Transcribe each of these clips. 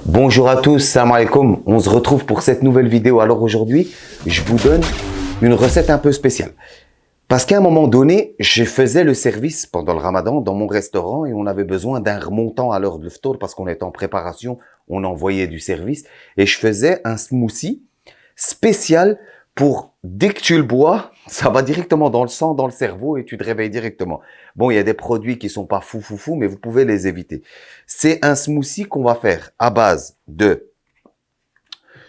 Bonjour à tous, salam alaikum. On se retrouve pour cette nouvelle vidéo. Alors aujourd'hui, je vous donne une recette un peu spéciale. Parce qu'à un moment donné, je faisais le service pendant le ramadan dans mon restaurant et on avait besoin d'un remontant à l'heure de l'iftar parce qu'on était en préparation, on envoyait du service. Et je faisais un smoothie spécial pour, dès que tu le bois, ça va directement dans le sang, dans le cerveau et tu te réveilles directement. Bon, il y a des produits qui sont pas fou, mais vous pouvez les éviter. C'est un smoothie qu'on va faire à base de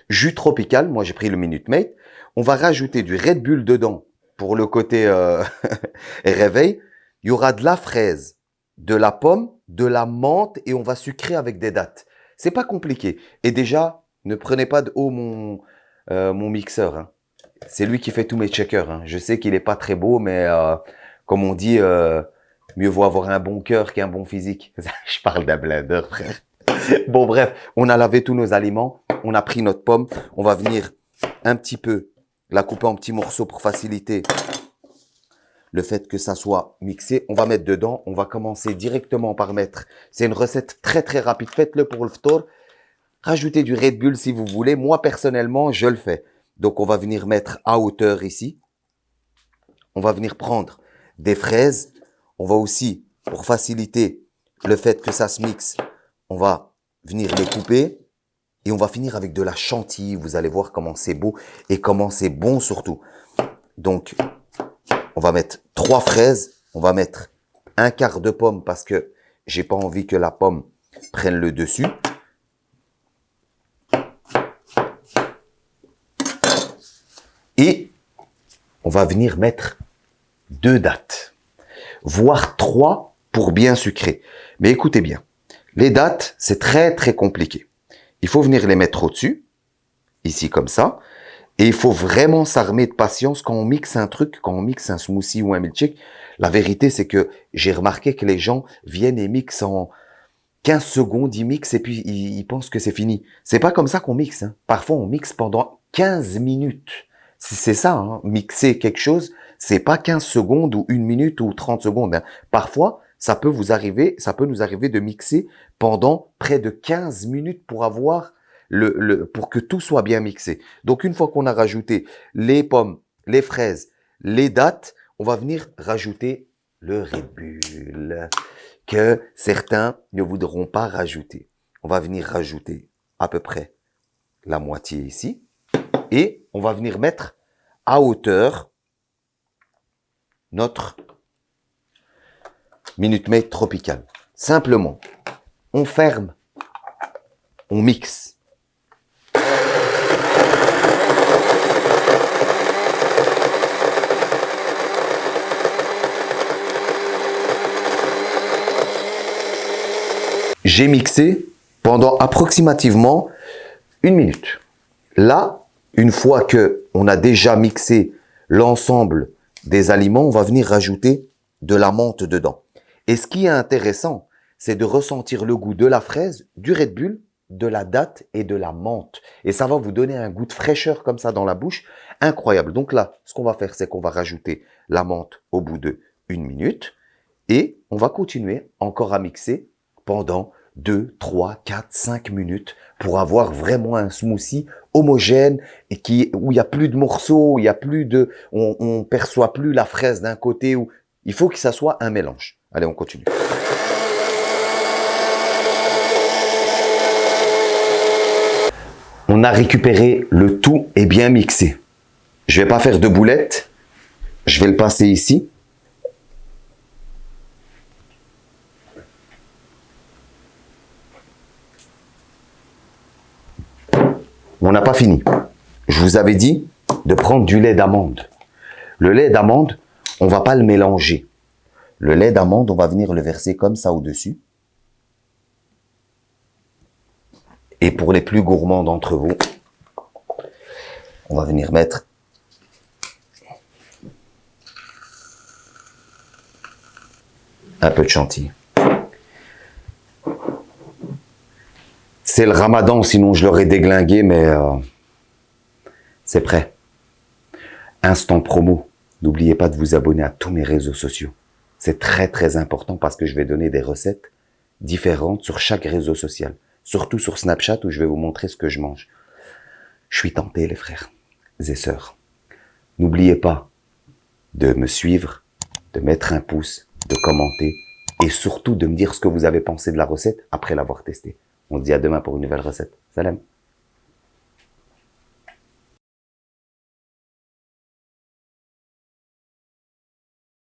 jus tropical. Moi, j'ai pris le Minute Maid. On va rajouter du Red Bull dedans pour le côté réveil. Il y aura de la fraise, de la pomme, de la menthe et on va sucrer avec des dattes. C'est pas compliqué. Et déjà, ne prenez pas de haut mon mixeur. Hein. C'est lui qui fait tous mes checkers. Hein. Je sais qu'il est pas très beau, mais comme on dit, mieux vaut avoir un bon cœur qu'un bon physique. Je parle d'un blender, frère. Bon, bref, on a lavé tous nos aliments. On a pris notre pomme. On va venir un petit peu la couper en petits morceaux pour faciliter le fait que ça soit mixé. On va mettre dedans. On va commencer directement par mettre. C'est une recette très très rapide. Faites-le pour le ftour. Rajoutez du Red Bull si vous voulez. Moi, personnellement, je le fais. Donc, on va venir mettre à hauteur ici. On va venir prendre des fraises. On va aussi, pour faciliter le fait que ça se mixe, on va venir les couper. Et on va finir avec de la chantilly. Vous allez voir comment c'est beau et comment c'est bon surtout. Donc, on va mettre 3 fraises. On va mettre un quart de pomme parce que j'ai pas envie que la pomme prenne le dessus. Et on va venir mettre 2 dattes, voire 3 pour bien sucrer. Mais écoutez bien, les dattes, c'est très très compliqué. Il faut venir les mettre au-dessus, ici comme ça, et il faut vraiment s'armer de patience quand on mixe un truc, quand on mixe un smoothie ou un milkshake. La vérité, c'est que j'ai remarqué que les gens viennent et mixent en 15 secondes, ils mixent et puis ils pensent que c'est fini. C'est pas comme ça qu'on mixe. Hein. Parfois, on mixe pendant 15 minutes. C'est ça, hein, mixer quelque chose, c'est pas 15 secondes ou 1 minute ou 30 secondes. Hein. Parfois, ça peut nous arriver de mixer pendant près de 15 minutes pour avoir pour que tout soit bien mixé. Donc, une fois qu'on a rajouté les pommes, les fraises, les dattes, on va venir rajouter le Red Bull que certains ne voudront pas rajouter. On va venir rajouter à peu près la moitié ici. Et on va venir mettre à hauteur notre Minute Maid tropical. Simplement, on ferme, on mixe. J'ai mixé pendant approximativement 1 minute. Là, une fois que on a déjà mixé l'ensemble des aliments, on va venir rajouter de la menthe dedans. Et ce qui est intéressant, c'est de ressentir le goût de la fraise, du Red Bull, de la date et de la menthe. Et ça va vous donner un goût de fraîcheur comme ça dans la bouche, incroyable. Donc là, ce qu'on va faire, c'est qu'on va rajouter la menthe au bout de 1 minute et on va continuer encore à mixer pendant 2, 3, 4, 5 minutes pour avoir vraiment un smoothie homogène et où il y a plus de morceaux, il y a plus de, on perçoit plus la fraise d'un côté où il faut que ça soit un mélange. Allez, on continue. On a récupéré le tout et bien mixé. Je vais pas faire de boulettes. Je vais le passer ici. On n'a pas fini. Je vous avais dit de prendre du lait d'amande. Le lait d'amande, on va pas le mélanger. Le lait d'amande, on va venir le verser comme ça au-dessus. Et pour les plus gourmands d'entre vous, on va venir mettre un peu de chantilly. C'est le ramadan, sinon je l'aurais déglingué, mais c'est prêt. Instant promo. N'oubliez pas de vous abonner à tous mes réseaux sociaux. C'est très très important parce que je vais donner des recettes différentes sur chaque réseau social. surtout sur Snapchat où je vais vous montrer ce que je mange. Je suis tenté, les frères et sœurs. N'oubliez pas de me suivre, de mettre un pouce, de commenter et surtout de me dire ce que vous avez pensé de la recette après l'avoir testée. On se dit à demain pour une nouvelle recette. Salam.